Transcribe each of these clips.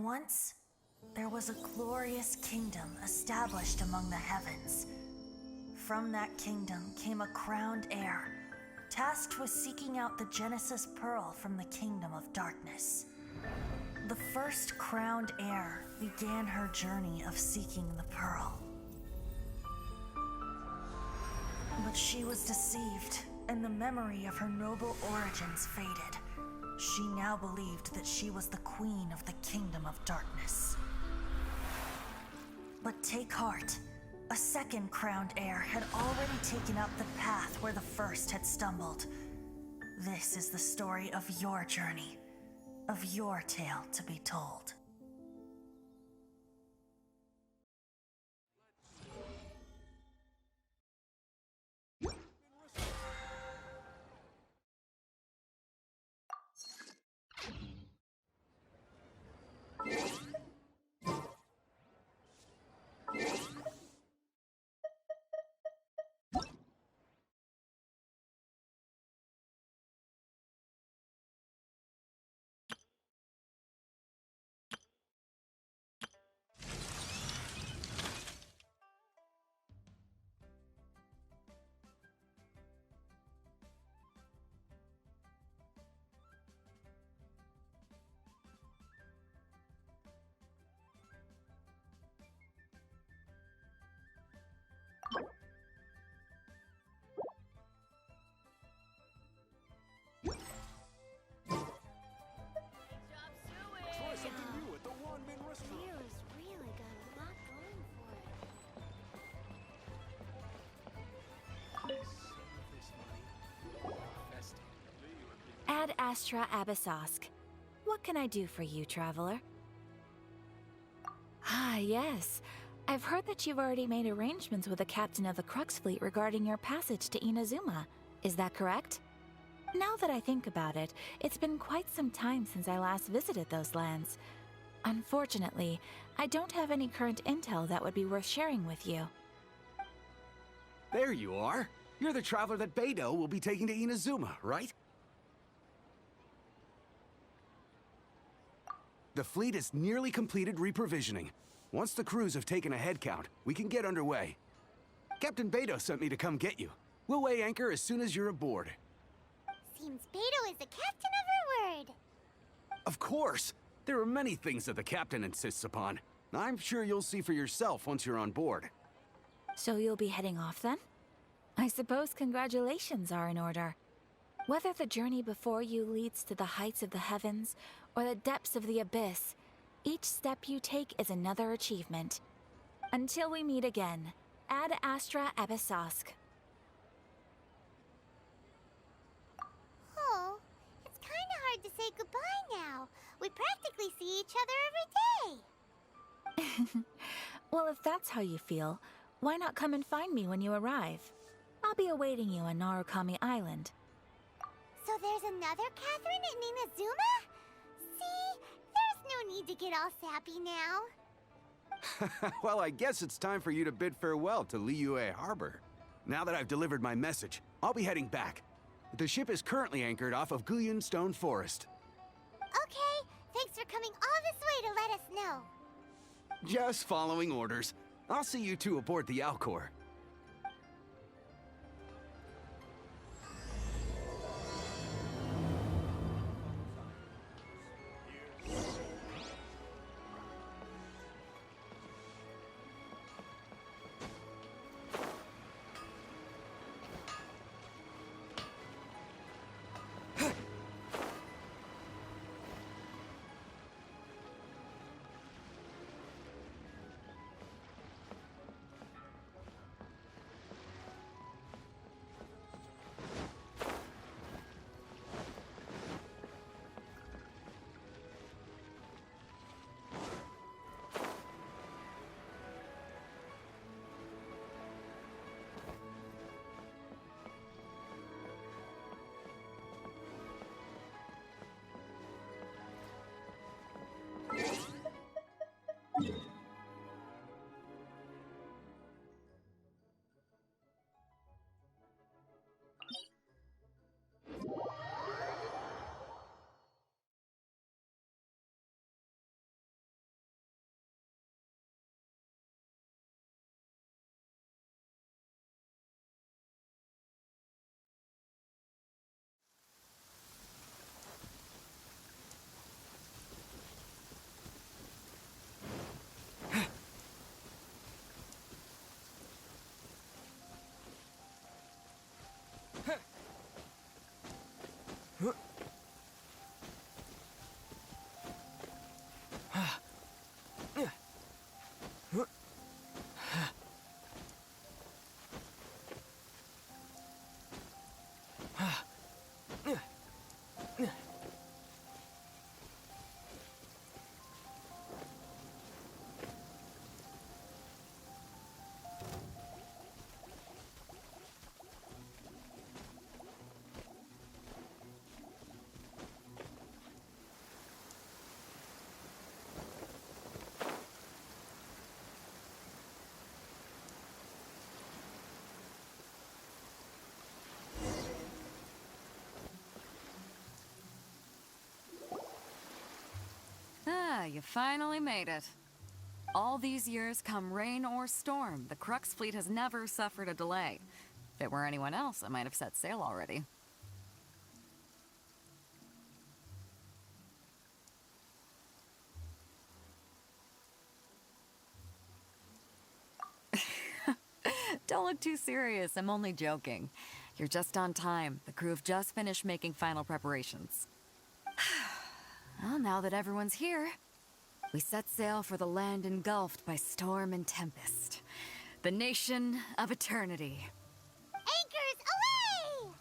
Once, there was a glorious kingdom established among the heavens. From that kingdom came a crowned heir, tasked with seeking out the Genesis Pearl from the kingdom of darkness. The first crowned heir began her journey of seeking the pearl. But she was deceived, and the memory of her noble origins faded. She now believed that she was the queen of the kingdom of darkness. But take heart. A second crowned heir had already taken up the path where the first had stumbled. This is the story of your journey, of your tale to be told. Try something new at the Wanmin restaurant. Leo's really got a lot going for it. Save this money. Invest it. Ad Astra Abyssosk. What can I do for you, traveler? Ah, yes. I've heard that you've already made arrangements with the captain of the Crux Fleet regarding your passage to Inazuma. Is that correct? Now that I think about it, it's been quite some time since I last visited those lands. Unfortunately, I don't have any current intel that would be worth sharing with you. There you are. You're the traveler that Beidou will be taking to Inazuma, right? The fleet is nearly completed reprovisioning. Once the crews have taken a head count, we can get underway. Captain Beidou sent me to come get you. We'll weigh anchor as soon as you're aboard. Seems Beidou is the captain of her word. Of course! There are many things that the captain insists upon. I'm sure you'll see for yourself once you're on board. So you'll be heading off then? I suppose congratulations are in order. Whether the journey before you leads to the heights of the heavens or the depths of the abyss, each step you take is another achievement. Until we meet again, Ad Astra Abyssosk. Oh, it's kind of hard to say goodbye now. We practically see each other every day. Well, if that's how you feel, why not come and find me when you arrive? I'll be awaiting you on Narukami Island. So there's another Catherine in Inazuma? See, there's no need to get all sappy now. Well, I guess it's time for you to bid farewell to Liyue Harbor. Now that I've delivered my message, I'll be heading back. The ship is currently anchored off of Guyun Stone Forest. Okay, thanks for coming all this way to let us know. Just following orders. I'll see you two aboard the Alcor. you finally made it. All these years, come rain or storm, the Crux fleet has never suffered a delay. If it were anyone else, I might have set sail already. Don't look too serious, I'm only joking. You're just on time. The crew have just finished making final preparations. Well, now that everyone's here, we set sail for the land engulfed by storm and tempest. The nation of eternity. Anchors away!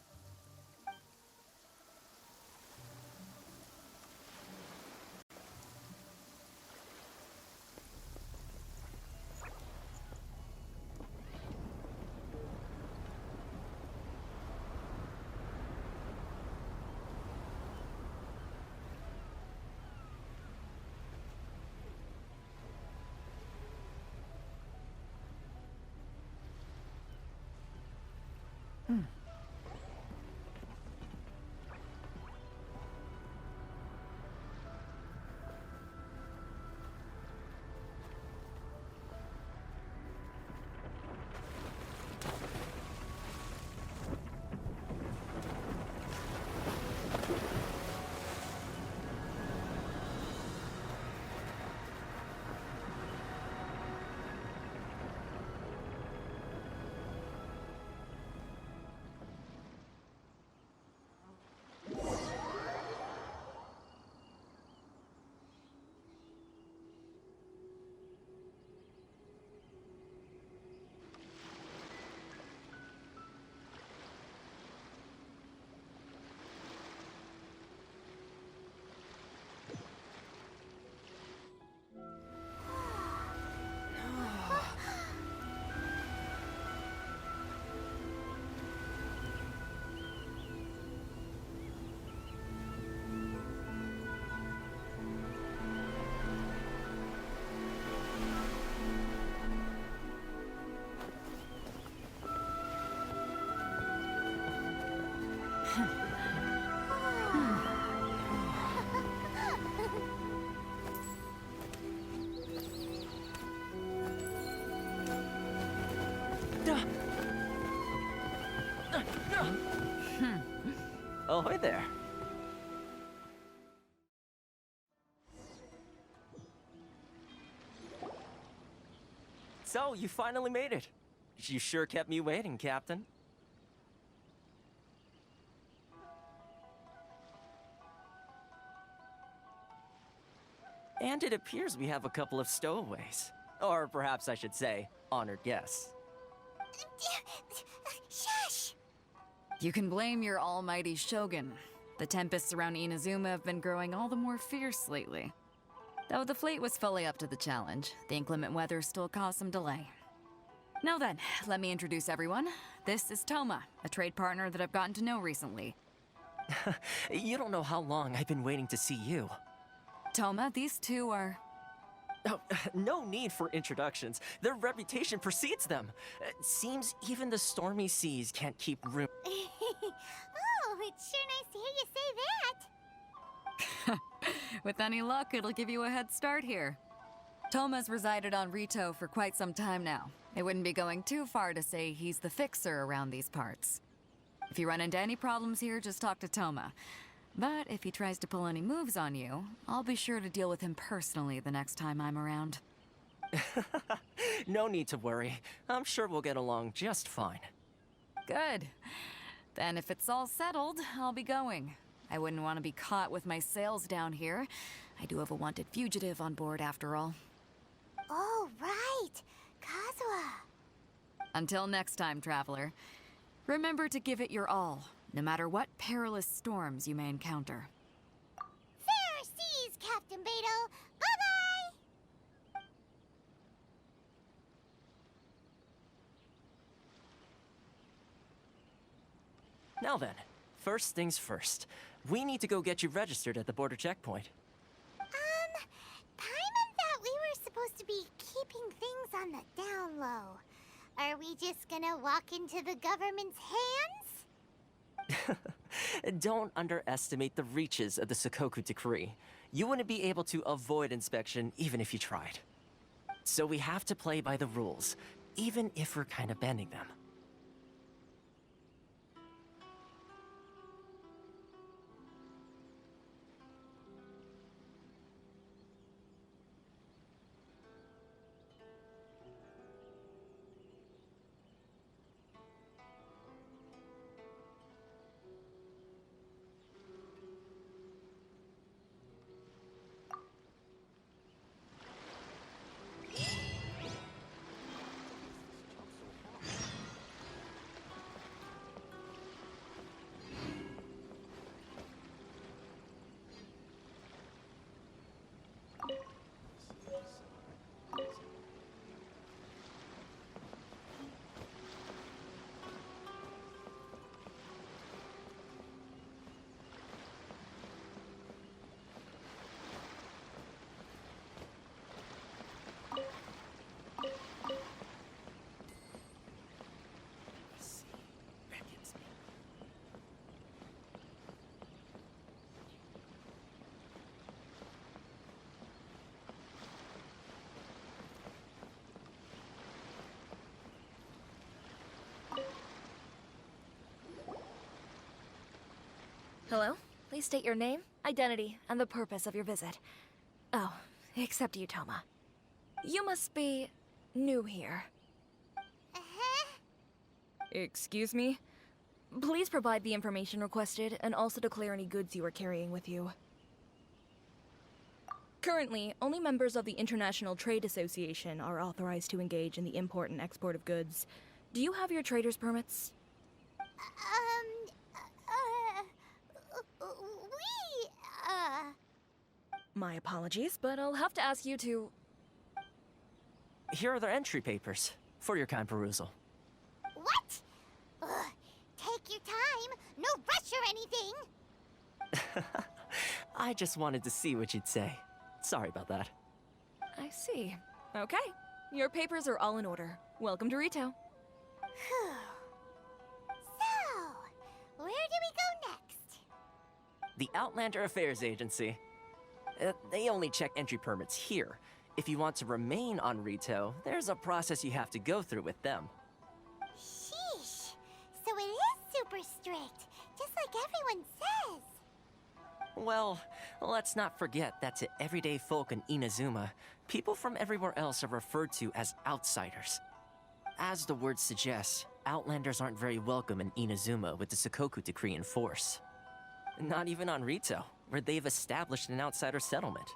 Ahoy there. So, you finally made it. You sure kept me waiting, Captain. And it appears we have a couple of stowaways. Or perhaps I should say, honored guests. Shush! You can blame your almighty shogun. The tempests around Inazuma have been growing all the more fierce lately. Though the fleet was fully up to the challenge, the inclement weather still caused some delay. Now then, let me introduce everyone. This is Toma, a trade partner that I've gotten to know recently. You don't know how long I've been waiting to see you. Toma, these two are... Oh, no need for introductions. Their reputation precedes them. Seems even the stormy seas can't keep room. Oh, it's sure nice to hear you say that. With any luck, it'll give you a head start here. Toma's resided on Rito for quite some time now. It wouldn't be going too far to say he's the fixer around these parts. If you run into any problems here, just talk to Toma. But if he tries to pull any moves on you, I'll be sure to deal with him personally the next time I'm around. No need to worry. I'm sure we'll get along just fine. Good. Then if it's all settled, I'll be going. I wouldn't want to be caught with my sails down here. I do have a wanted fugitive on board after all. Oh, right. Kazuha. Until next time, traveler. Remember to give it your all, no matter what perilous storms you may encounter. Fair seas, Captain Beto. Bye-bye! Now then, first things first. We need to go get you registered at the border checkpoint. Paimon thought we were supposed to be keeping things on the down low. Are we just gonna walk into the government's hands? Don't underestimate the reaches of the Sakoku decree. You wouldn't be able to avoid inspection even if you tried. So we have to play by the rules, even if we're kind of bending them. Hello? Please state your name, identity, and the purpose of your visit. Oh, except you, Toma. You must be new here. Uh-huh. Excuse me? Please provide the information requested and also declare any goods you are carrying with you. Currently, only members of the International Trade Association are authorized to engage in the import and export of goods. Do you have your trader's permits? My apologies, but I'll have to ask you to... Here are their entry papers, for your kind perusal. What? Ugh, take your time. No rush or anything. I just wanted to see what you'd say. Sorry about that. I see. Okay. Your papers are all in order. Welcome to Rito. Whew. So, where do we go next? The Outlander Affairs Agency. They only check entry permits here. If you want to remain on Rito, there's a process you have to go through with them. Sheesh. So it is super strict, just like everyone says. Well, let's not forget that to everyday folk in Inazuma, people from everywhere else are referred to as outsiders. As the word suggests, Outlanders aren't very welcome in Inazuma with the Sakoku Decree in force. Not even on Rito, where they've established an outsider settlement.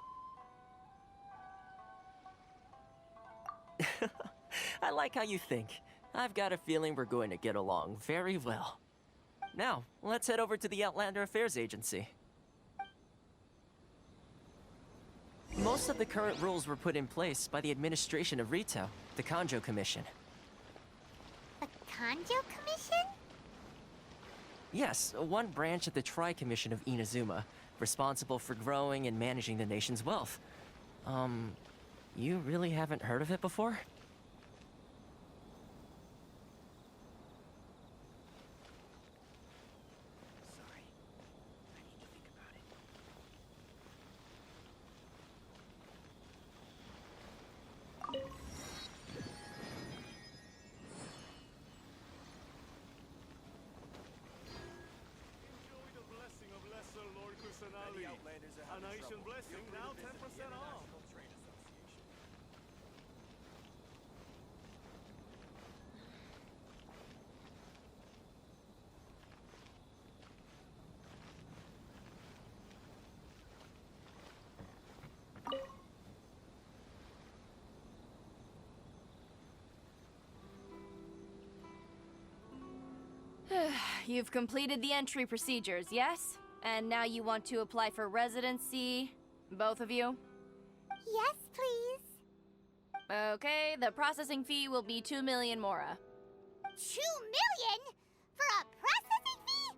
I like how you think. I've got a feeling we're going to get along very well. Now, let's head over to the Outlander Affairs Agency. Most of the current rules were put in place by the administration of Rito, the Kanjo Commission. The Kanjo Commission? Yes, one branch of the Tri-Commission of Inazuma, responsible for growing and managing the nation's wealth. You really haven't heard of it before? Sorry. I need to think about it. Enjoy the blessing of Lesser Lord Kusanali. A nation blessing, now 10% off. You've completed the entry procedures, yes? And now you want to apply for residency? Both of you? Yes, please. Okay, the processing fee will be 2 million mora. 2 million? For a processing fee?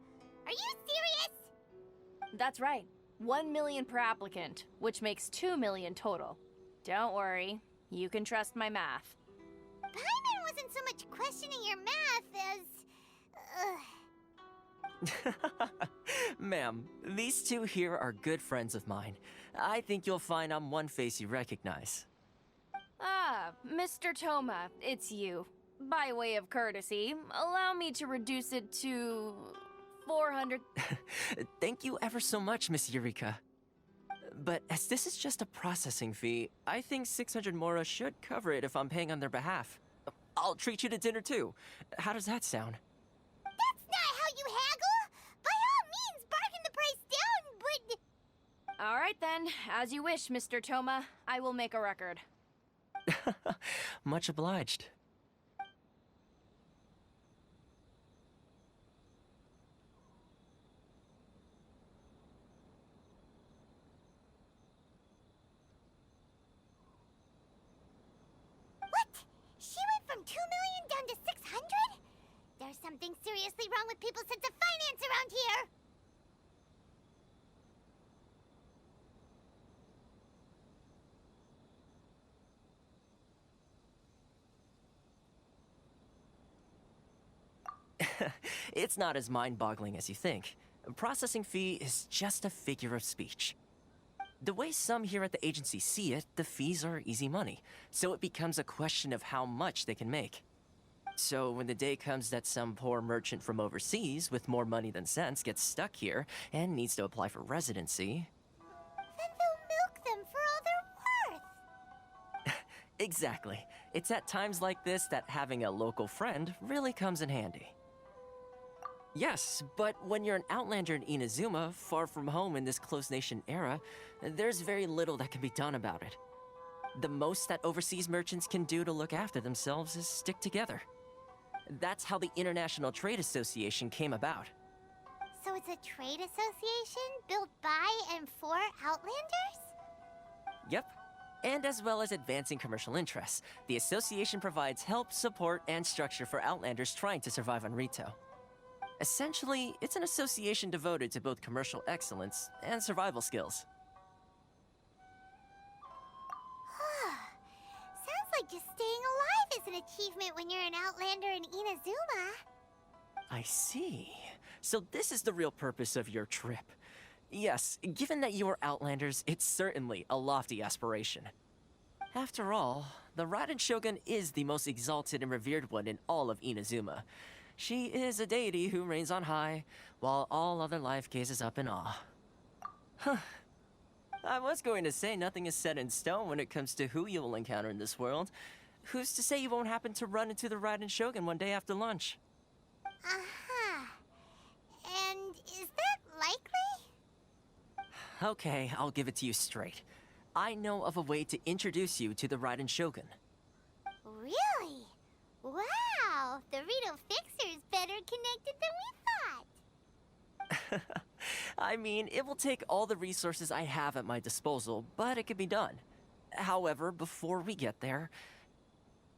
Are you serious? That's right. 1 million per applicant, which makes 2 million total. Don't worry, you can trust my math. Paimon wasn't so much questioning your math as... Ma'am, these two here are good friends of mine. I think you'll find I'm one face you recognize. Ah, Mr. Toma, it's you. By way of courtesy, allow me to reduce it to 400. Thank you ever so much, Miss Eureka. But as this is just a processing fee, I think 600 Mora should cover it if I'm paying on their behalf. I'll treat you to dinner too. How does that sound? That's not how you haggle! By all means, bargain the price down, but... All right then, as you wish, Mr. Toma. I will make a record. Much obliged. What? She went from 2 million down to 600? There's something seriously wrong with people's sense of finance around here! It's not as mind-boggling as you think. Processing fee is just a figure of speech. The way some here at the agency see it, the fees are easy money, so it becomes a question of how much they can make. So when the day comes that some poor merchant from overseas with more money than sense gets stuck here and needs to apply for residency... Then they'll milk them for all they're worth! Exactly. It's at times like this that having a local friend really comes in handy. Yes, but when you're an outlander in Inazuma, far from home in this closed nation era, there's very little that can be done about it. The most that overseas merchants can do to look after themselves is stick together. That's how the International Trade Association came about. So it's a trade association built by and for Outlanders? Yep. And as well as advancing commercial interests, the association provides help, support, and structure for Outlanders trying to survive on Rito. Essentially, it's an association devoted to both commercial excellence and survival skills. Sounds like just staying alive is an achievement when you're an Outlander in Inazuma. I see. So this is the real purpose of your trip. Yes, given that you are Outlanders, it's certainly a lofty aspiration. After all, the Raiden Shogun is the most exalted and revered one in all of Inazuma. She is a deity who reigns on high, while all other life gazes up in awe. Huh. I was going to say nothing is set in stone when it comes to who you will encounter in this world. Who's to say you won't happen to run into the Raiden Shogun one day after lunch? Uh-huh. And is that likely? Okay, I'll give it to you straight. I know of a way to introduce you to the Raiden Shogun. Really? Wow! The Rito Fixer's better connected than we thought! I mean, it will take all the resources I have at my disposal, but it can be done. However, before we get there,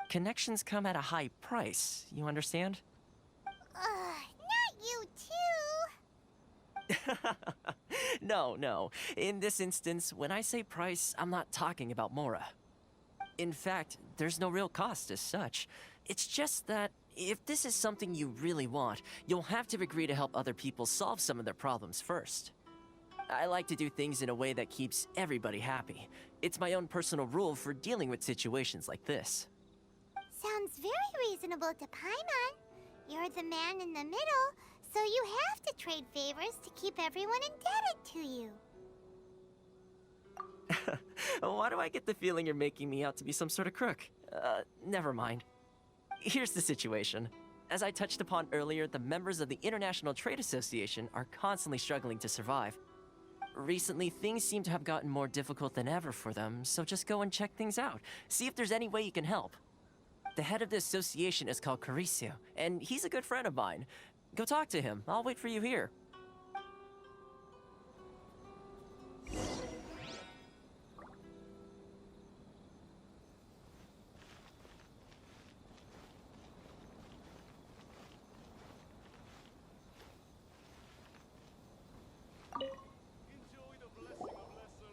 connections come at a high price, you understand? Not you too! No. In this instance, when I say price, I'm not talking about Mora. In fact, there's no real cost as such. It's just that if this is something you really want, you'll have to agree to help other people solve some of their problems first. I like to do things in a way that keeps everybody happy. It's my own personal rule for dealing with situations like this. Sounds very reasonable to Paimon. You're the man in the middle, so you have to trade favors to keep everyone indebted to you. Why do I get the feeling you're making me out to be some sort of crook? Never mind. Here's the situation. As I touched upon earlier, the members of the International Trade Association are constantly struggling to survive. Recently, things seem to have gotten more difficult than ever for them, so just go and check things out. See if there's any way you can help. The head of the association is called Carisio, and he's a good friend of mine. Go talk to him. I'll wait for you here.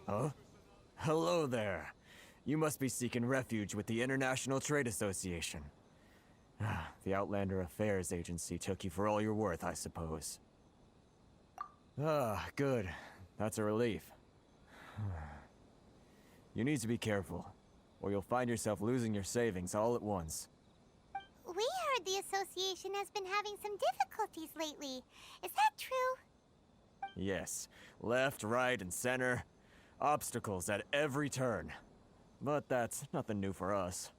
Huh? Hello there. You must be seeking refuge with the International Trade Association. The Outlander Affairs Agency took you for all you're worth, I suppose. Good. That's a relief. You need to be careful, or you'll find yourself losing your savings all at once. We heard the association has been having some difficulties lately. Is that true? Yes, left, right, and center. Obstacles at every turn. But that's nothing new for us.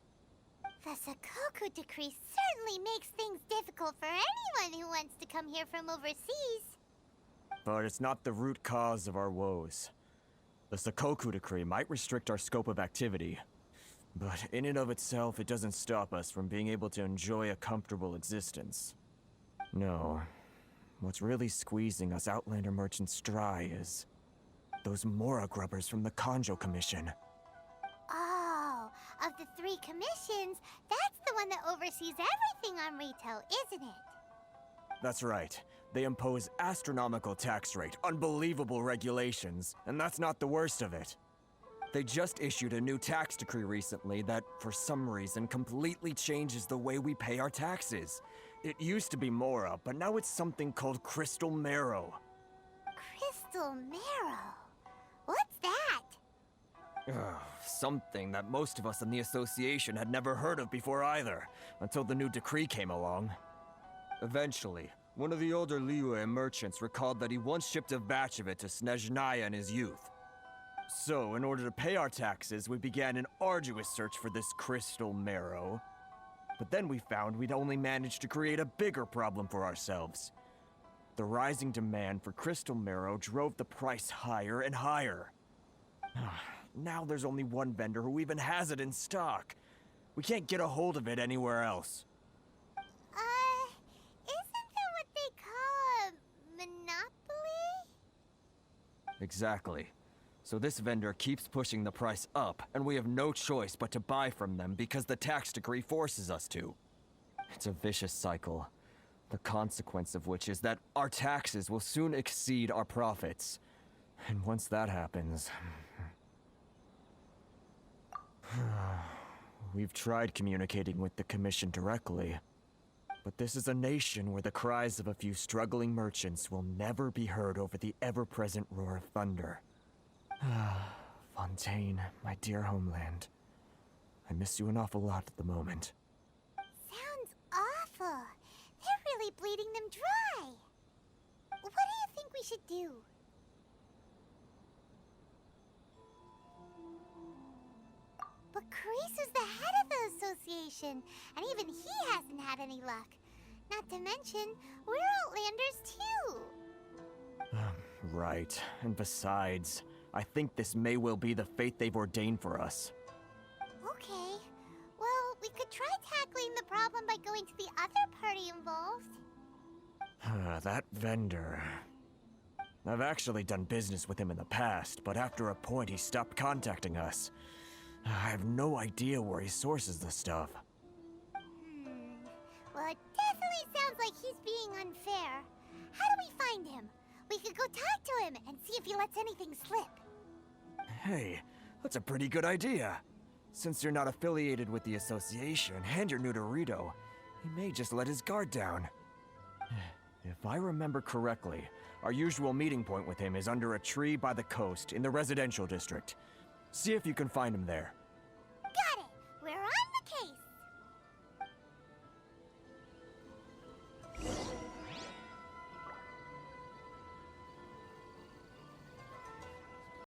The Sakoku decree certainly makes things difficult for anyone who wants to come here from overseas. But it's not the root cause of our woes. The Sakoku decree might restrict our scope of activity, but in and of itself, it doesn't stop us from being able to enjoy a comfortable existence. No. What's really squeezing us Outlander merchants dry is those Mora grubbers from the Kanjo Commission. Oh, of the 3 commissions, that's the one that oversees everything on Rito, isn't it? That's right. They impose astronomical tax rate, unbelievable regulations, and that's not the worst of it. They just issued a new tax decree recently that, for some reason, completely changes the way we pay our taxes. It used to be Mora, but now it's something called Crystal Marrow. Crystal Marrow? What's that? Something that most of us in the association had never heard of before either, until the new decree came along. Eventually, one of the older Liyue merchants recalled that he once shipped a batch of it to Snezhnaya in his youth. So, in order to pay our taxes, we began an arduous search for this Crystal Marrow. But then we found we'd only managed to create a bigger problem for ourselves. The rising demand for Crystal Marrow drove the price higher and higher. Now there's only one vendor who even has it in stock. We can't get a hold of it anywhere else. Isn't that what they call a monopoly? Exactly. So this vendor keeps pushing the price up, and we have no choice but to buy from them because the tax decree forces us to. It's a vicious cycle, the consequence of which is that our taxes will soon exceed our profits. And once that happens... We've tried communicating with the Commission directly, but this is a nation where the cries of a few struggling merchants will never be heard over the ever-present roar of thunder. Fontaine, my dear homeland. I miss you an awful lot at the moment. Sounds awful. They're really bleeding them dry. What do you think we should do? But Karisa's the head of the association, and even he hasn't had any luck. Not to mention, we're Outlanders too. Right. And besides, I think this may well be the fate they've ordained for us. Okay. Well, we could try tackling the problem by going to the other party involved. That vendor... I've actually done business with him in the past, but after a point he stopped contacting us. I have no idea where he sources the stuff. Well, it definitely sounds like he's being unfair. How do we find him? We could go talk to him and see if he lets anything slip. Hey, that's a pretty good idea. Since you're not affiliated with the association and you're new to Rito, he may just let his guard down. If I remember correctly, our usual meeting point with him is under a tree by the coast in the residential district. See if you can find him there.